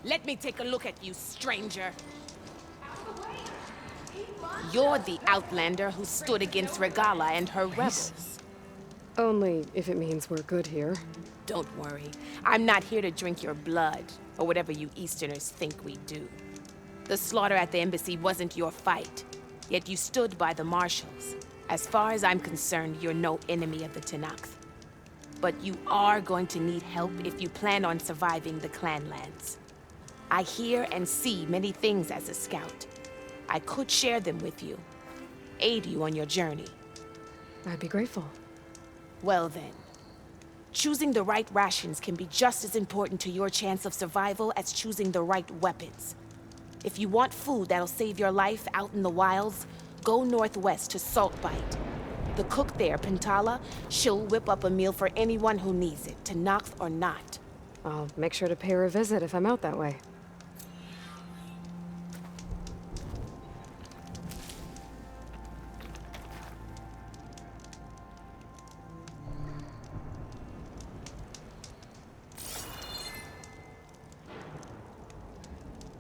Let me take a look at you, stranger. You're the outlander who stood against Regala and her rebels. Only if it means we're good here. Don't worry. I'm not here to drink your blood, or whatever you Easterners think we do. The slaughter at the embassy wasn't your fight, yet you stood by the marshals. As far as I'm concerned, you're no enemy of the Tenakth. But you are going to need help if you plan on surviving the clanlands. I hear and see many things as a scout. I could share them with you, aid you on your journey. I'd be grateful. Well then, choosing the right rations can be just as important to your chance of survival as choosing the right weapons. If you want food that'll save your life out in the wilds, go northwest to Saltbite. The cook there, Pintala, she'll whip up a meal for anyone who needs it, Tenakth or not. I'll make sure to pay her a visit if I'm out that way.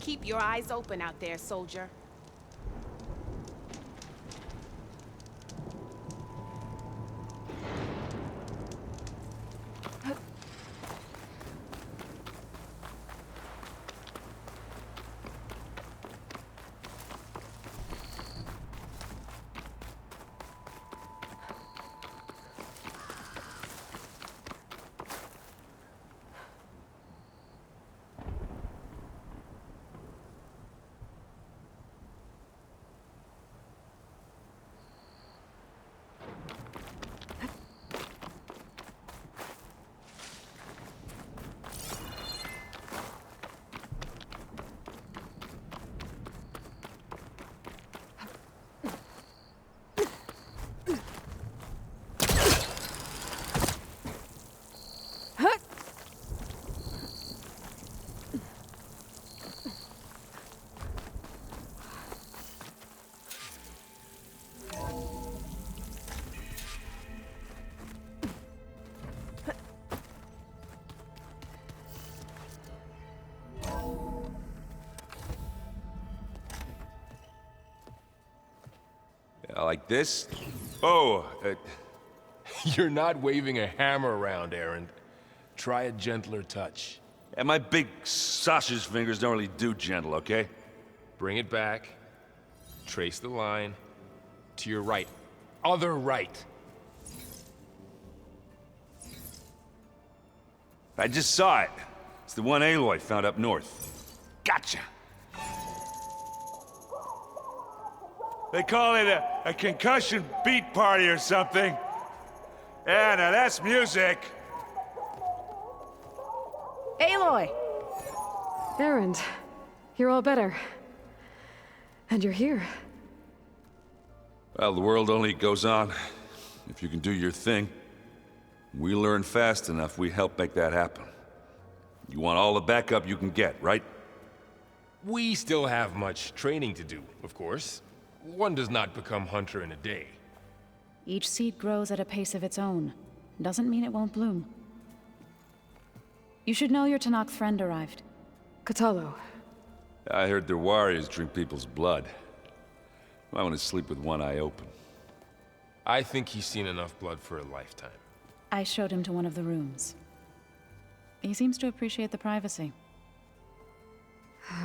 Keep your eyes open out there, soldier. Like this? Oh, You're not waving a hammer around, Aaron. Try a gentler touch. yeah, my big sausage fingers don't really do gentle, okay? Bring it back. Trace the line. To your right. Other right. I just saw it. It's the one Aloy found up north. Gotcha! They call it a concussion beat party or something. Yeah, now that's music. Aloy! Aaron, you're all better. And you're here. Well, the world only goes on if you can do your thing. We learn fast enough, we help make that happen. You want all the backup you can get, right? We still have much training to do, of course. One does not become hunter in a day. Each seed grows at a pace of its own. Doesn't mean it won't bloom. You should know your Tenakth friend arrived. Katalo. I heard their warriors drink people's blood. I want to sleep with one eye open. I think he's seen enough blood for a lifetime. I showed him to one of the rooms. He seems to appreciate the privacy.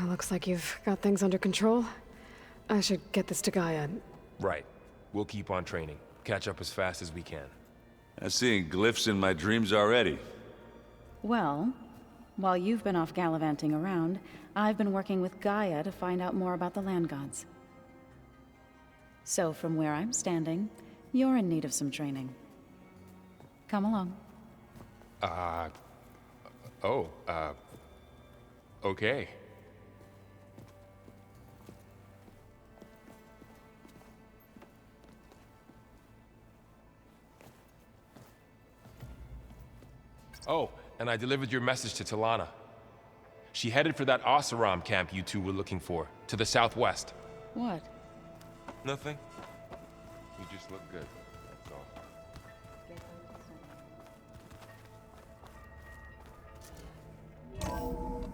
Looks like you've got things under control. I should get this to Gaia. Right. We'll keep on training. Catch up as fast as we can. I'm seeing glyphs in my dreams already. Well, while you've been off gallivanting around, I've been working with Gaia to find out more about the land gods. So from where I'm standing, you're in need of some training. Come along. Okay. Oh, and I delivered your message to Talana. She headed for that Oseram camp you two were looking for, to the southwest. What? Nothing. You just look good, that's all.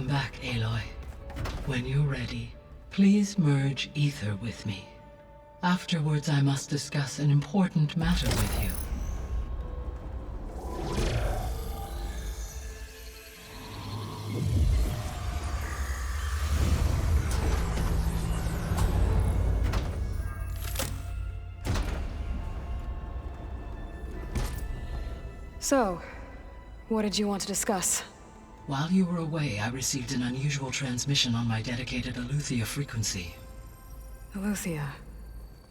Welcome back, Aloy. When you're ready, please merge ether with me. Afterwards, I must discuss an important matter with you. So, what did you want to discuss? While you were away, I received an unusual transmission on my dedicated Aletheia frequency. Aletheia.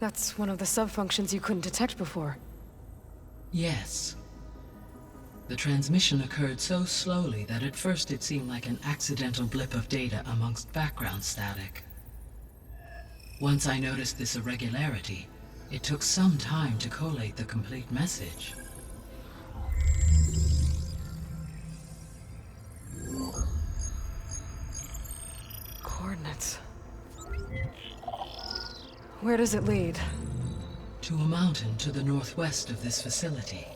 That's one of the sub-functions you couldn't detect before. Yes. The transmission occurred so slowly that at first it seemed like an accidental blip of data amongst background static. Once I noticed this irregularity, it took some time to collate the complete message. Coordinates. Where does it lead? To a mountain to the northwest of this facility.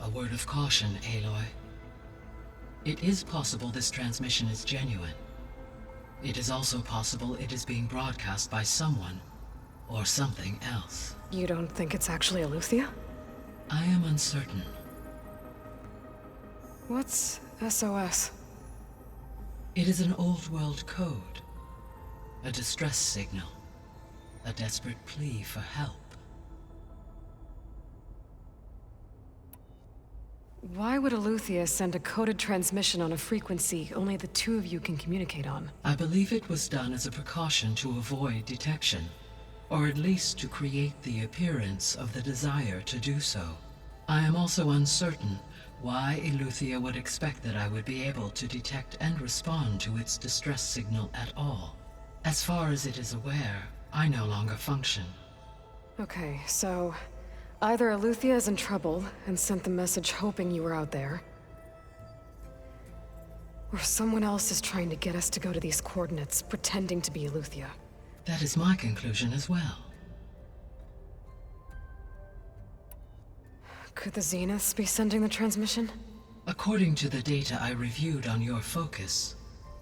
A word of caution, Aloy. It is possible this transmission is genuine. It is also possible it is being broadcast by someone or something else. You don't think it's actually Aletheia? I am uncertain. What's SOS? It is an old-world code. A distress signal. A desperate plea for help. Why would Aletheia send a coded transmission on a frequency only the two of you can communicate on? I believe it was done as a precaution to avoid detection, or at least to create the appearance of the desire to do so. I am also uncertain why Aletheia would expect that I would be able to detect and respond to its distress signal at all. As far as it is aware, I no longer function. Okay, so either Aletheia is in trouble and sent the message hoping you were out there, or someone else is trying to get us to go to these coordinates, pretending to be Aletheia. That is my conclusion as well. Could the Zeniths be sending the transmission? According to the data I reviewed on your focus,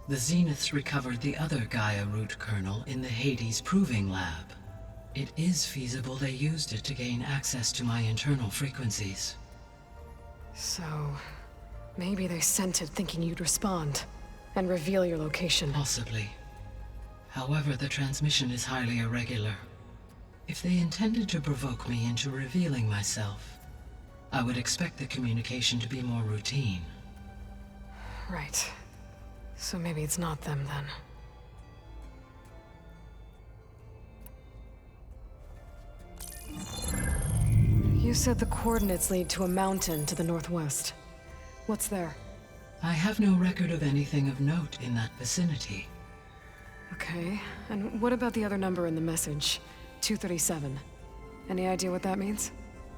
the Zeniths recovered the other Gaia root kernel in the Hades Proving Lab. It is feasible they used it to gain access to my internal frequencies. So, maybe they sent it thinking you'd respond and reveal your location. Possibly. However, the transmission is highly irregular. If they intended to provoke me into revealing myself, I would expect the communication to be more routine. Right. So maybe it's not them then. You said the coordinates lead to a mountain to the northwest. What's there? I have no record of anything of note in that vicinity. Okay, and what about the other number in the message? 237. Any idea what that means?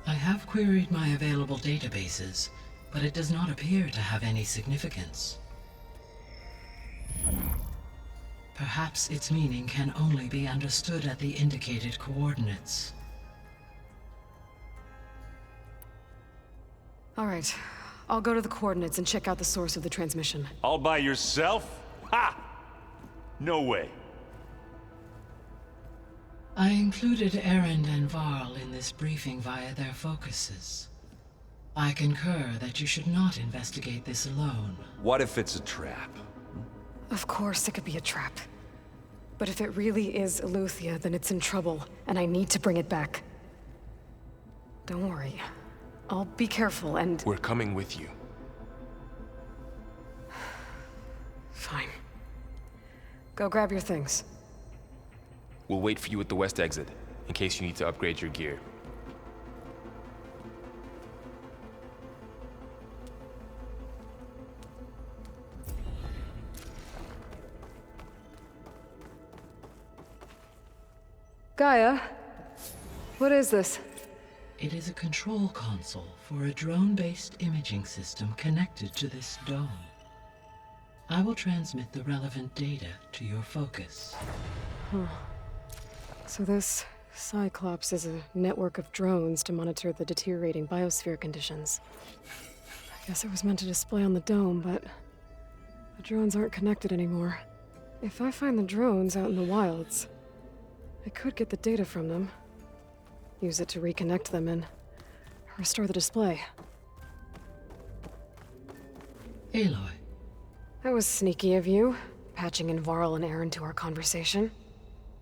I have queried my available databases, but it does not appear to have any significance. Perhaps its meaning can only be understood at the indicated coordinates. All right, I'll go to the coordinates and check out the source of the transmission. All by yourself? Ha! No way. I included Erend and Varl in this briefing via their focuses. I concur that you should not investigate this alone. What if it's a trap? Of course it could be a trap. But if it really is Aletheia, then it's in trouble, and I need to bring it back. Don't worry. I'll be careful and... We're coming with you. Fine. Go grab your things. We'll wait for you at the west exit, in case you need to upgrade your gear. Gaia? What is this? It is a control console for a drone-based imaging system connected to this dome. I will transmit the relevant data to your focus. So this Cyclops is a network of drones to monitor the deteriorating biosphere conditions. I guess it was meant to display on the dome, but The drones aren't connected anymore. If I find the drones out in the wilds, I could get the data from them. Use it to reconnect them and restore the display. Aloy, That was sneaky of you, patching in Varl and Aaron to our conversation.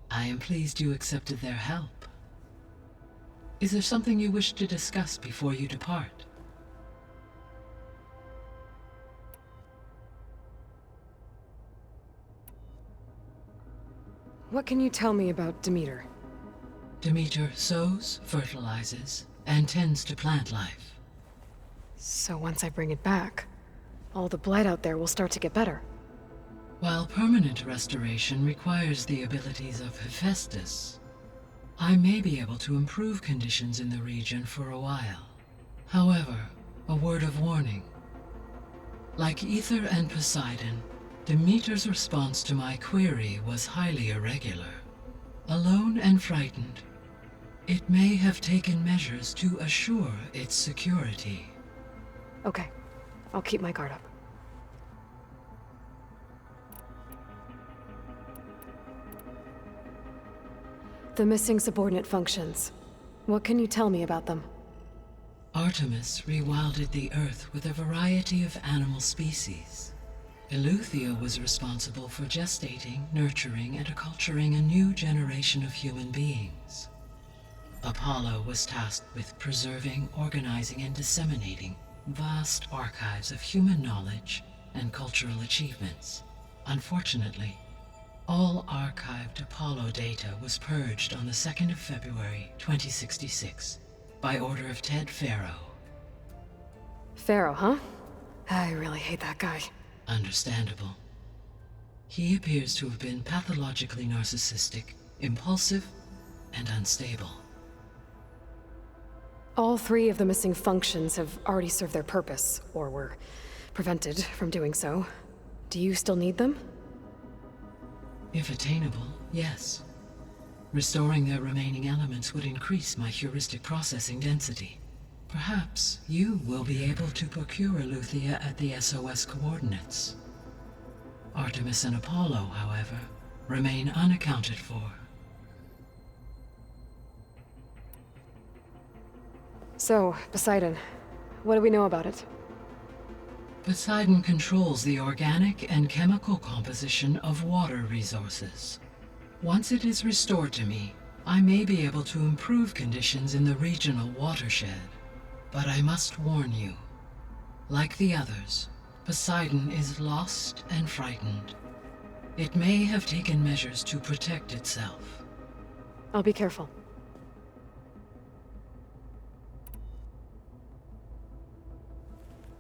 I am pleased you accepted their help. Is there something you wish to discuss before you depart? What can you tell me about Demeter? Demeter sows, fertilizes, and tends to plant life. So once I bring it back, all the blight out there will start to get better. While permanent restoration requires the abilities of Hephaestus, I may be able to improve conditions in the region for a while. However, a word of warning. Like Ether and Poseidon, Demeter's response to my query was highly irregular. Alone and frightened, it may have taken measures to assure its security. Okay, I'll keep my guard up. The missing subordinate functions. What can you tell me about them? Artemis rewilded the Earth with a variety of animal species. Eleuthia was responsible for gestating, nurturing, and acculturating a new generation of human beings. Apollo was tasked with preserving, organizing, and disseminating vast archives of human knowledge and cultural achievements. Unfortunately, all archived Apollo data was purged on the 2nd of February, 2066, by order of Ted Faro. Pharaoh, huh? I really hate that guy. Understandable. He appears to have been pathologically narcissistic, impulsive, and unstable. All 3 of the missing functions have already served their purpose, or were prevented from doing so. Do you still need them? If attainable, yes. Restoring their remaining elements would increase my heuristic processing density. Perhaps you will be able to procure Eleuthia at the SOS coordinates. Artemis and Apollo, however, remain unaccounted for. So, Poseidon, what do we know about it? Poseidon controls the organic and chemical composition of water resources. Once it is restored to me, I may be able to improve conditions in the regional watershed. But I must warn you, like the others, Poseidon is lost and frightened. It may have taken measures to protect itself. I'll be careful.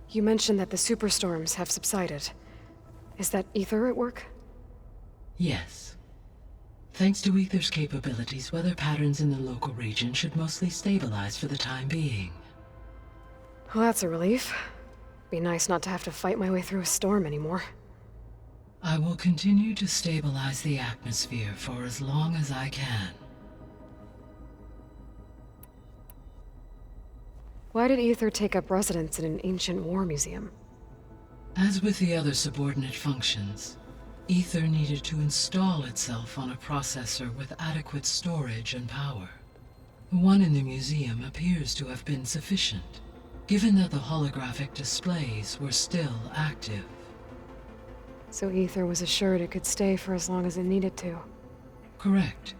You mentioned that the superstorms have subsided. Is that Ether at work? Yes. Thanks to Ether's capabilities, weather patterns in the local region should mostly stabilize for the time being. Well, that's a relief. Be nice not to have to fight my way through a storm anymore. I will continue to stabilize the atmosphere for as long as I can. Why did Ether take up residence in an ancient war museum? As with the other subordinate functions, Ether needed to install itself on a processor with adequate storage and power. The one in the museum appears to have been sufficient, given that the holographic displays were still active. So Ether was assured it could stay for as long as it needed to. Correct.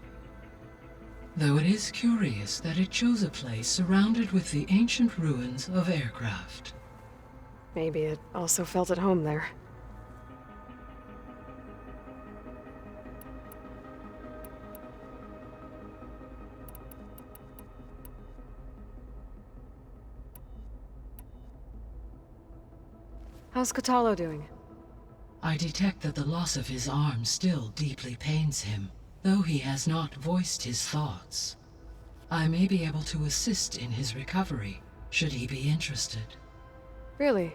Though it is curious that it chose a place surrounded with the ancient ruins of aircraft. Maybe it also felt at home there. How's Katalo doing? I detect that the loss of his arm still deeply pains him, though he has not voiced his thoughts. I may be able to assist in his recovery, should he be interested. Really?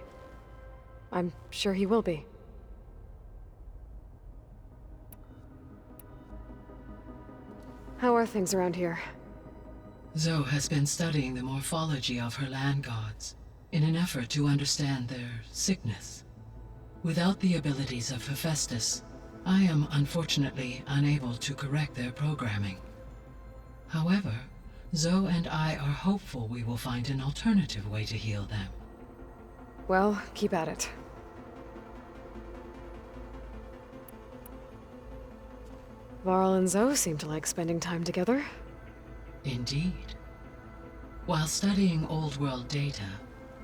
I'm sure he will be. How are things around here? Zoe has been studying the morphology of her land gods in an effort to understand their sickness. Without the abilities of Hephaestus, I am unfortunately unable to correct their programming. However, Zoe and I are hopeful we will find an alternative way to heal them. Well, keep at it. Varl and Zoe seem to like spending time together. Indeed. While studying Old World data,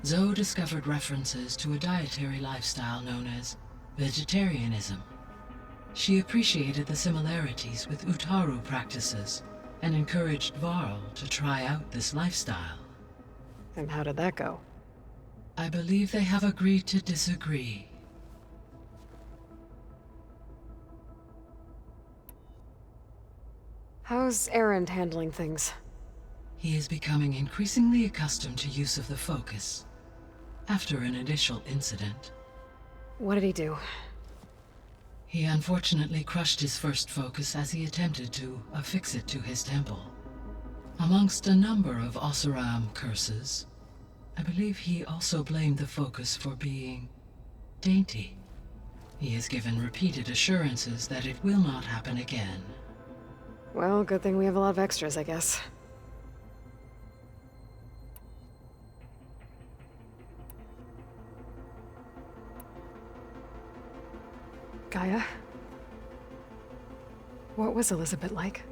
Zoe discovered references to a dietary lifestyle known as vegetarianism. She appreciated the similarities with Utaru practices and encouraged Varl to try out this lifestyle. And how did that go? I believe they have agreed to disagree. How's Erend handling things? He is becoming increasingly accustomed to use of the focus, after an initial incident. What did he do? He unfortunately crushed his first focus as he attempted to affix it to his temple. Amongst a number of Oseram curses, I believe he also blamed the focus for being dainty. He has given repeated assurances that it will not happen again. Well, good thing we have a lot of extras, I guess. Gaia? What was Elizabeth like?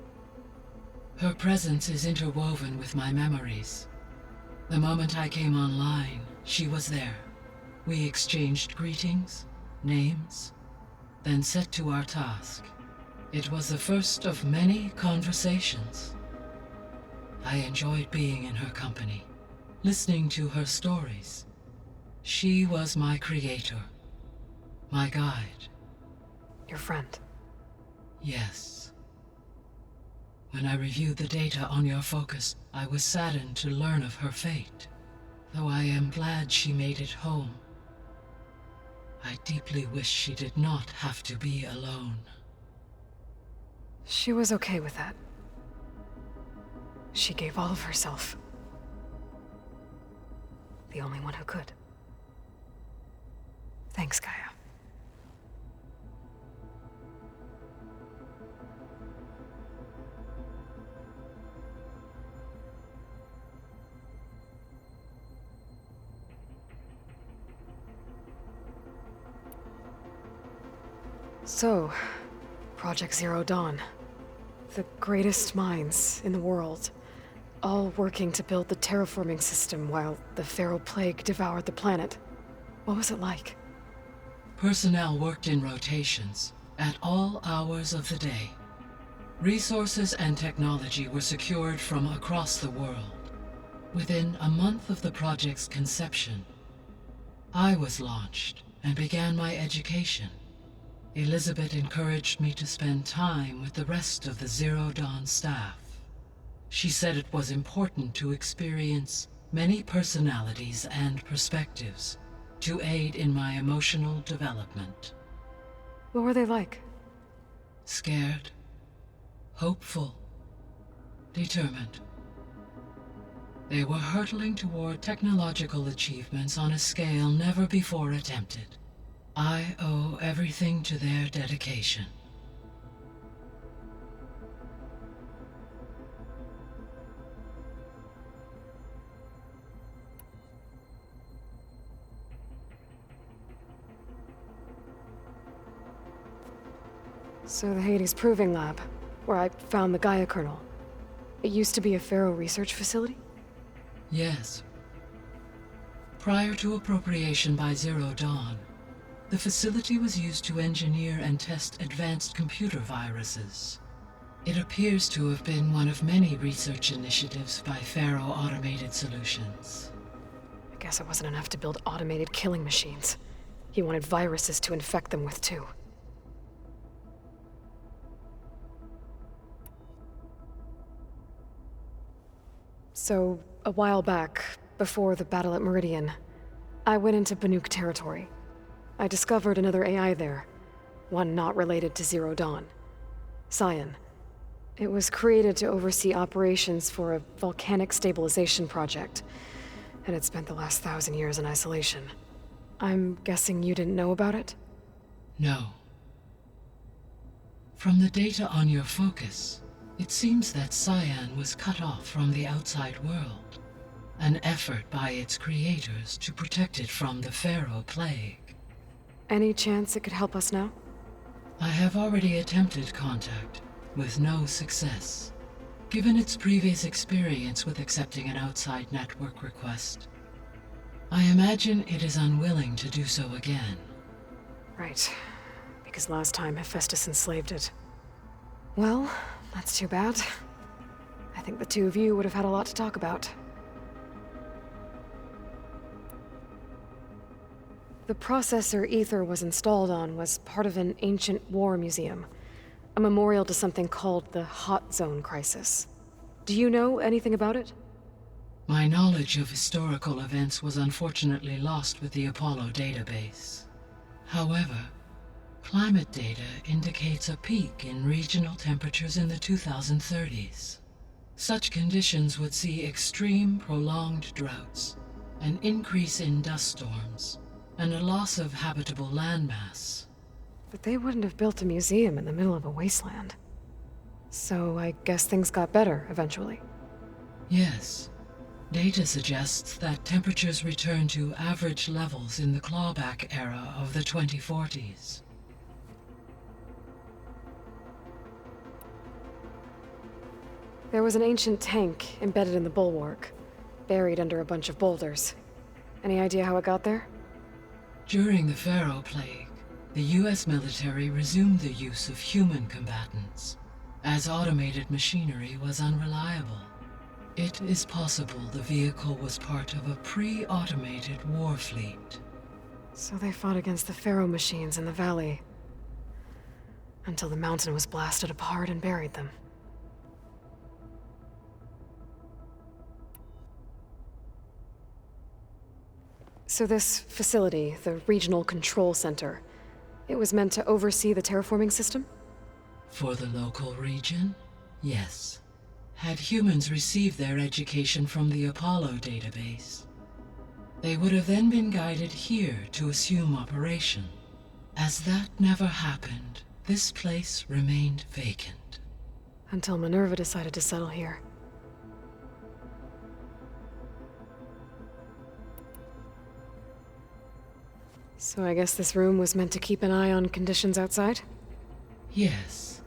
Her presence is interwoven with my memories. The moment I came online, she was there. We exchanged greetings, names, then set to our task. It was the first of many conversations. I enjoyed being in her company, listening to her stories. She was my creator, my guide. Your friend. Yes. When I reviewed the data on your focus, I was saddened to learn of her fate. Though I am glad she made it home. I deeply wish she did not have to be alone. She was okay with that. She gave all of herself. The only one who could. Thanks, Gaia. So, Project Zero Dawn. The greatest minds in the world, all working to build the terraforming system while the Pharaoh Plague devoured the planet. What was it like? Personnel worked in rotations, at all hours of the day. Resources and technology were secured from across the world. Within a month of the project's conception, I was launched and began my education. Elizabeth encouraged me to spend time with the rest of the Zero Dawn staff. She said it was important to experience many personalities and perspectives to aid in my emotional development. What were they like? Scared, hopeful, determined. They were hurtling toward technological achievements on a scale never before attempted. I owe everything to their dedication. So the Hades Proving Lab, where I found the Gaia kernel. It used to be a Pharaoh research facility? Yes. Prior to appropriation by Zero Dawn, the facility was used to engineer and test advanced computer viruses. It appears to have been one of many research initiatives by Pharaoh Automated Solutions. I guess it wasn't enough to build automated killing machines. He wanted viruses to infect them with too. So, a while back, before the battle at Meridian, I went into Banuk territory. I discovered another AI there, one not related to Zero Dawn. Scion. It was created to oversee operations for a volcanic stabilization project, and it spent the last 1,000 years in isolation. I'm guessing you didn't know about it? No. From the data on your focus, it seems that Cyan was cut off from the outside world. An effort by its creators to protect it from the Pharaoh Plague. Any chance it could help us now? I have already attempted contact, with no success. Given its previous experience with accepting an outside network request, I imagine it is unwilling to do so again. Right. Because last time Hephaestus enslaved it. Well, that's too bad. I think the two of you would have had a lot to talk about. The processor Ether was installed on was part of an ancient war museum. A memorial to something called the Hot Zone Crisis. Do you know anything about it? My knowledge of historical events was unfortunately lost with the Apollo database. However, climate data indicates a peak in regional temperatures in the 2030s. Such conditions would see extreme, prolonged droughts, an increase in dust storms, and a loss of habitable landmass. But they wouldn't have built a museum in the middle of a wasteland. So I guess things got better eventually. Yes. Data suggests that temperatures return to average levels in the clawback era of the 2040s. There was an ancient tank embedded in the bulwark, buried under a bunch of boulders. Any idea how it got there? During the Pharaoh Plague, the US military resumed the use of human combatants, as automated machinery was unreliable. It is possible the vehicle was part of a pre-automated war fleet. So they fought against the Pharaoh machines in the valley, until the mountain was blasted apart and buried them. So this facility, the Regional Control Center, it was meant to oversee the terraforming system? For the local region, yes. Had humans received their education from the Apollo database, they would have then been guided here to assume operation. As that never happened, this place remained vacant. Until Minerva decided to settle here. So I guess this room was meant to keep an eye on conditions outside? Yes.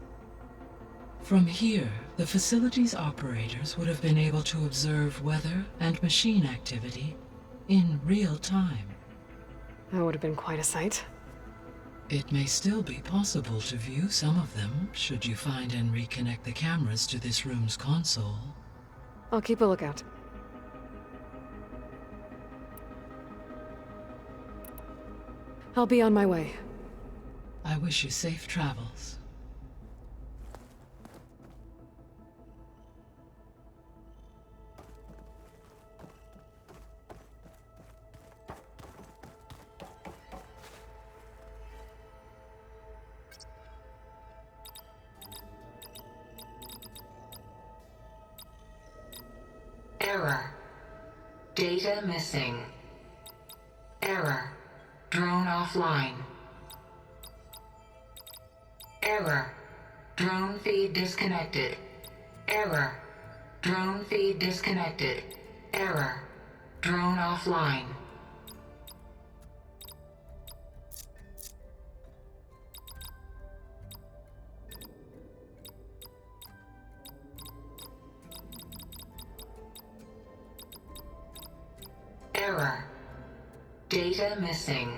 From here, the facility's operators would have been able to observe weather and machine activity in real time. That would have been quite a sight. It may still be possible to view some of them, should you find and reconnect the cameras to this room's console. I'll keep a lookout. I'll be on my way. I wish you safe travels. Error. Data missing. Error. Drone offline. Error. Drone feed disconnected. Error. Drone feed disconnected. Error. Drone offline. Error. Data missing.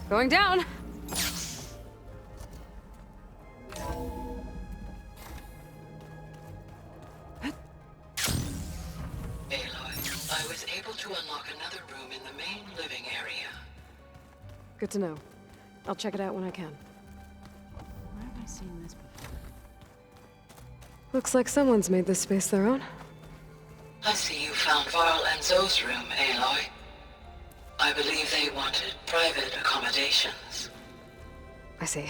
Going down! Aloy, I was able to unlock another room in the main living area. Good to know. I'll check it out when I can. Where have I seen this before? Looks like someone's made this space their own. I see you found Varl and Zoe's room, Aloy. I believe they wanted private accommodations. I see.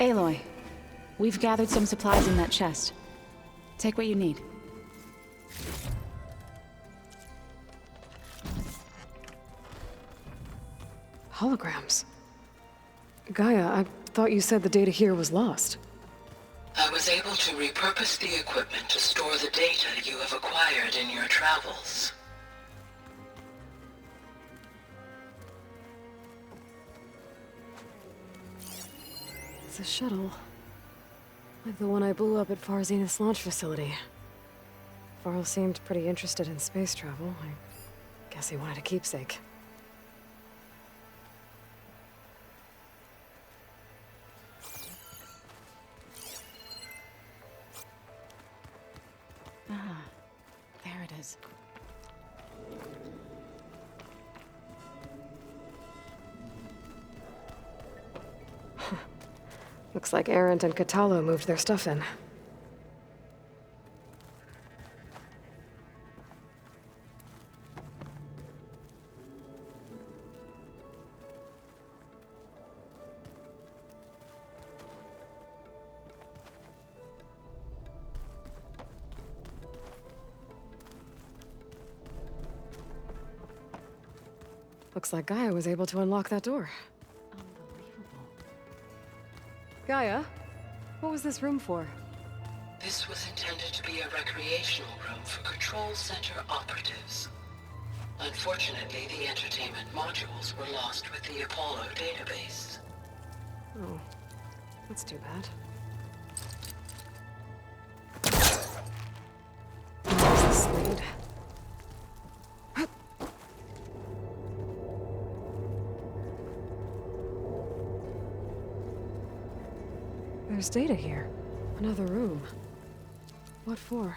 Aloy, We've gathered some supplies in that chest. Take what you need. Holograms. Gaia, I thought you said the data here was lost. I was able to repurpose the equipment to store the data you have acquired in your travels. It's a shuttle. Like the one I blew up at Far Zenith's launch facility. Varl seemed pretty interested in space travel. I guess he wanted a keepsake. Ah, there it is. Looks like Arendt and Katalo moved their stuff in. Looks like Gaia was able to unlock that door. Unbelievable. Gaia, what was this room for? This was intended to be a recreational room for Control Center operatives. Unfortunately, the entertainment modules were lost with the Apollo database. Oh, that's too bad. There's the slate. There's data here. Another room. What for?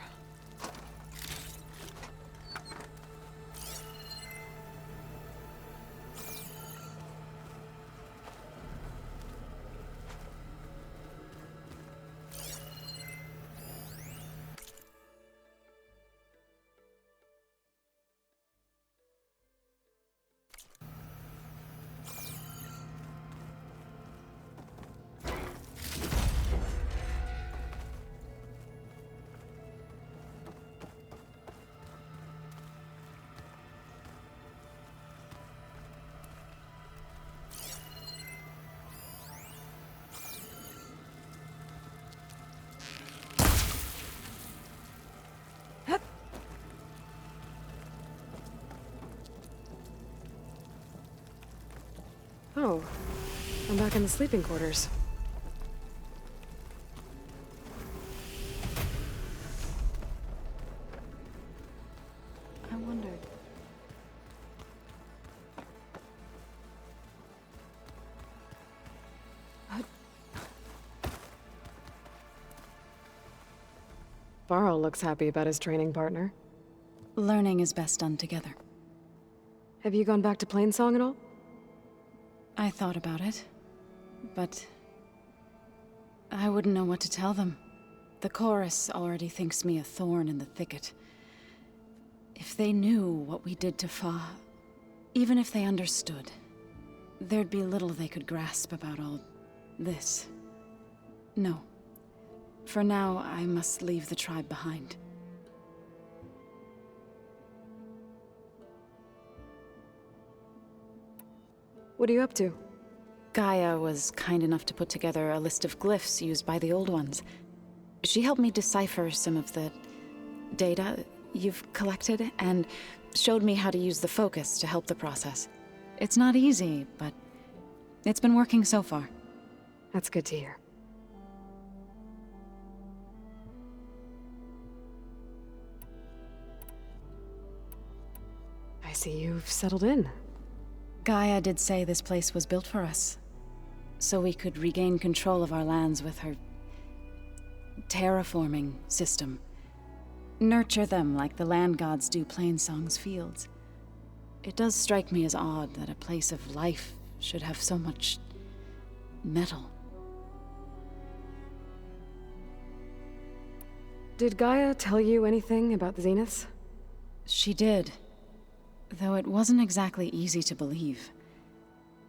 Oh, I'm back in the sleeping quarters. I wondered. Varl looks happy about his training partner. Learning is best done together. Have you gone back to Plainsong at all? I thought about it, but I wouldn't know what to tell them. The chorus already thinks me a thorn in the thicket. If they knew what we did to Fa, even if they understood, there'd be little they could grasp about all this. No. For now, I must leave the tribe behind. What are you up to? Gaia was kind enough to put together a list of glyphs used by the old ones. She helped me decipher some of the data you've collected, and showed me how to use the focus to help the process. It's not easy, but it's been working so far. That's good to hear. I see you've settled in. Gaia did say this place was built for us, so we could regain control of our lands with her terraforming system. Nurture them like the land gods do Plainsong's fields. It does strike me as odd that a place of life should have so much metal. Did Gaia tell you anything about the Zeniths? She did, though it wasn't exactly easy to believe.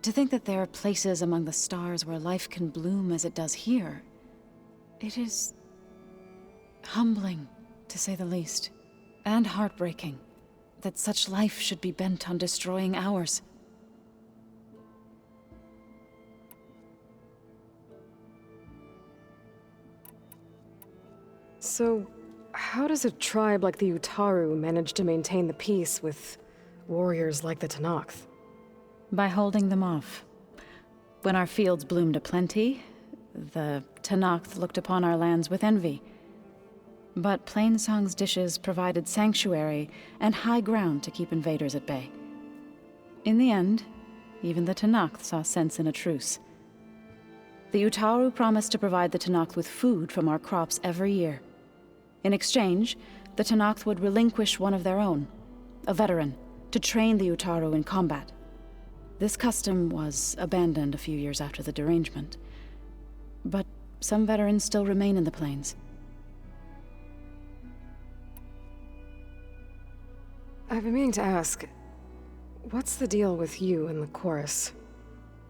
To think that there are places among the stars where life can bloom as it does here. It is humbling, to say the least, and heartbreaking that such life should be bent on destroying ours. So, how does a tribe like the Utaru manage to maintain the peace with warriors like the Tenakth? By holding them off. When our fields bloomed aplenty, the Tenakth looked upon our lands with envy. But Plainsong's dishes provided sanctuary and high ground to keep invaders at bay. In the end, even the Tenakth saw sense in a truce. The Utaru promised to provide the Tenakth with food from our crops every year. In exchange, the Tenakth would relinquish one of their own, a veteran, to train the Utaru in combat. This custom was abandoned a few years after the derangement. But some veterans still remain in the plains. I've been meaning to ask, what's the deal with you and the chorus?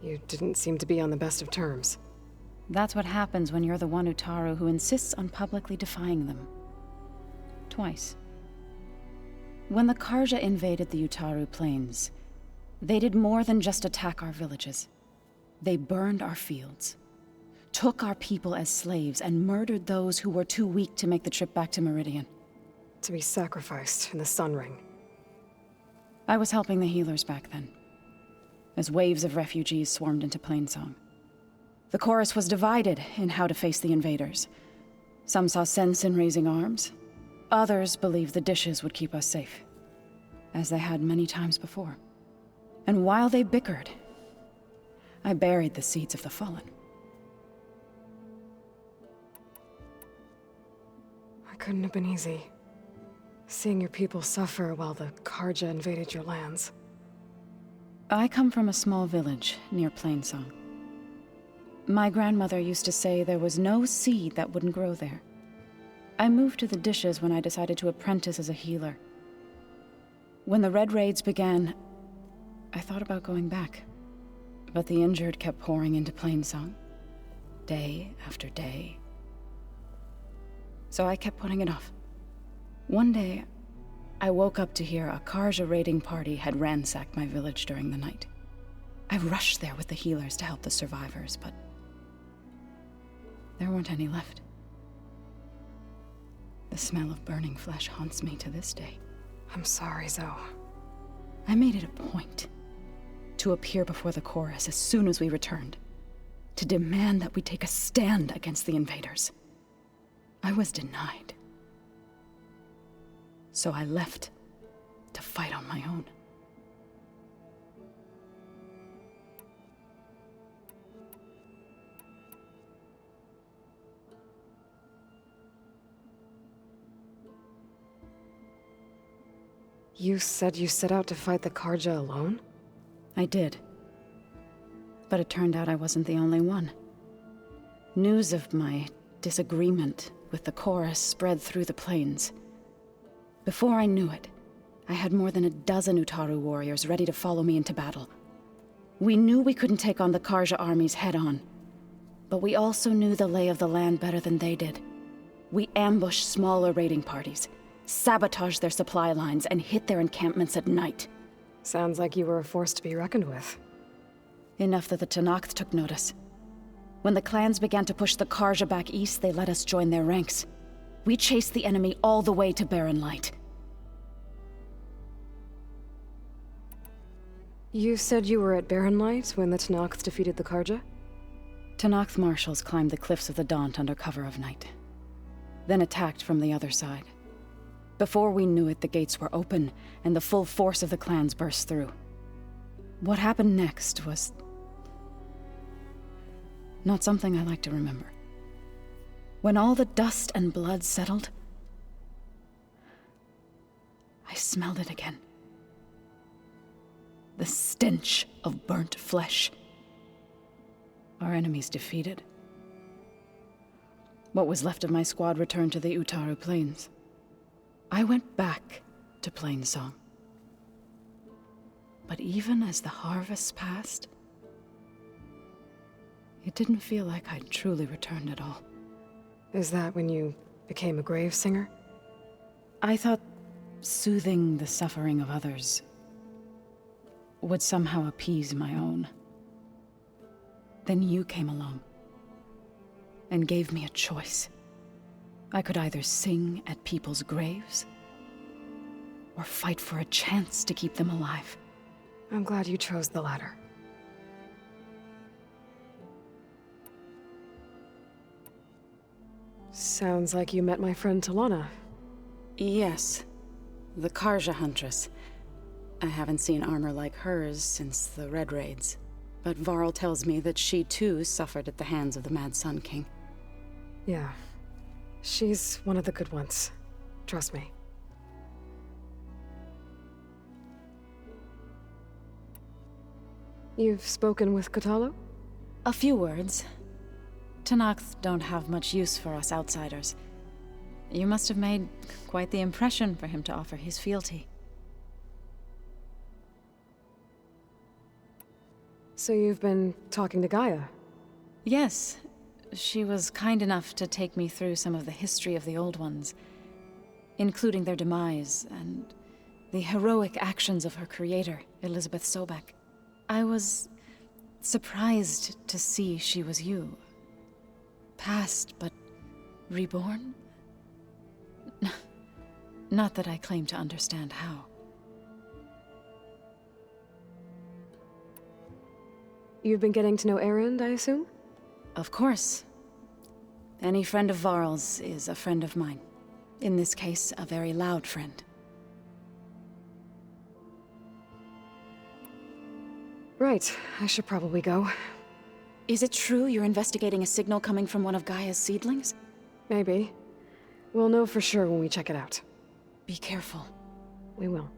You didn't seem to be on the best of terms. That's what happens when you're the one Utaru who insists on publicly defying them. Twice. When the Karja invaded the Utaru plains, they did more than just attack our villages. They burned our fields, took our people as slaves, and murdered those who were too weak to make the trip back to Meridian. To be sacrificed in the Sun Ring. I was helping the healers back then, as waves of refugees swarmed into Plainsong. The chorus was divided in how to face the invaders. Some saw sense in raising arms. Others believed the dishes would keep us safe, as they had many times before. And while they bickered, I buried the seeds of the fallen. It couldn't have been easy. Seeing your people suffer while the Karja invaded your lands. I come from a small village near Plainsong. My grandmother used to say there was no seed that wouldn't grow there. I moved to the dishes when I decided to apprentice as a healer. When the Red Raids began, I thought about going back. But the injured kept pouring into Plainsong, day after day. So I kept putting it off. One day, I woke up to hear a Karja raiding party had ransacked my village during the night. I rushed there with the healers to help the survivors, but there weren't any left. The smell of burning flesh haunts me to this day. I'm sorry, Zoe. I made it a point to appear before the chorus as soon as we returned, to demand that we take a stand against the invaders. I was denied. So I left to fight on my own. You said you set out to fight the Karja alone? I did. But it turned out I wasn't the only one. News of my disagreement with the chorus spread through the plains. Before I knew it, I had more than a dozen Utaru warriors ready to follow me into battle. We knew we couldn't take on the Karja armies head-on, but we also knew the lay of the land better than they did. We ambushed smaller raiding parties, sabotaged their supply lines, and hit their encampments at night. Sounds like you were a force to be reckoned with. Enough that the Tenakth took notice. When the clans began to push the Karja back east, they let us join their ranks. We chased the enemy all the way to Barren Light. You said you were at Barren Light when the Tenakth defeated the Karja? Tenakth marshals climbed the cliffs of the Daunt under cover of night, then attacked from the other side. Before we knew it, the gates were open, and the full force of the clans burst through. What happened next was not something I like to remember. When all the dust and blood settled, I smelled it again. The stench of burnt flesh. Our enemies defeated. What was left of my squad returned to the Utaru Plains. I went back to Plainsong. But even as the harvest passed, it didn't feel like I'd truly returned at all. Is that when you became a grave singer? I thought soothing the suffering of others would somehow appease my own. Then you came along and gave me a choice. I could either sing at people's graves or fight for a chance to keep them alive. I'm glad you chose the latter. Sounds like you met my friend Talana. Yes, the Karja Huntress. I haven't seen armor like hers since the Red Raids, but Varl tells me that she too suffered at the hands of the Mad Sun King. Yeah. She's one of the good ones. Trust me. You've spoken with Kotallo? A few words. Tenakth don't have much use for us outsiders. You must have made quite the impression for him to offer his fealty. So you've been talking to Gaia? Yes. She was kind enough to take me through some of the history of the Old Ones, including their demise and the heroic actions of her creator, Elizabeth Sobek. I was surprised to see she was you. Past, but reborn? Not that I claim to understand how. You've been getting to know Erend, I assume? Of course. Any friend of Varl's is a friend of mine. In this case, a very loud friend. Right, I should probably go. Is it true you're investigating a signal coming from one of Gaia's seedlings? Maybe. We'll know for sure when we check it out. Be careful. We will.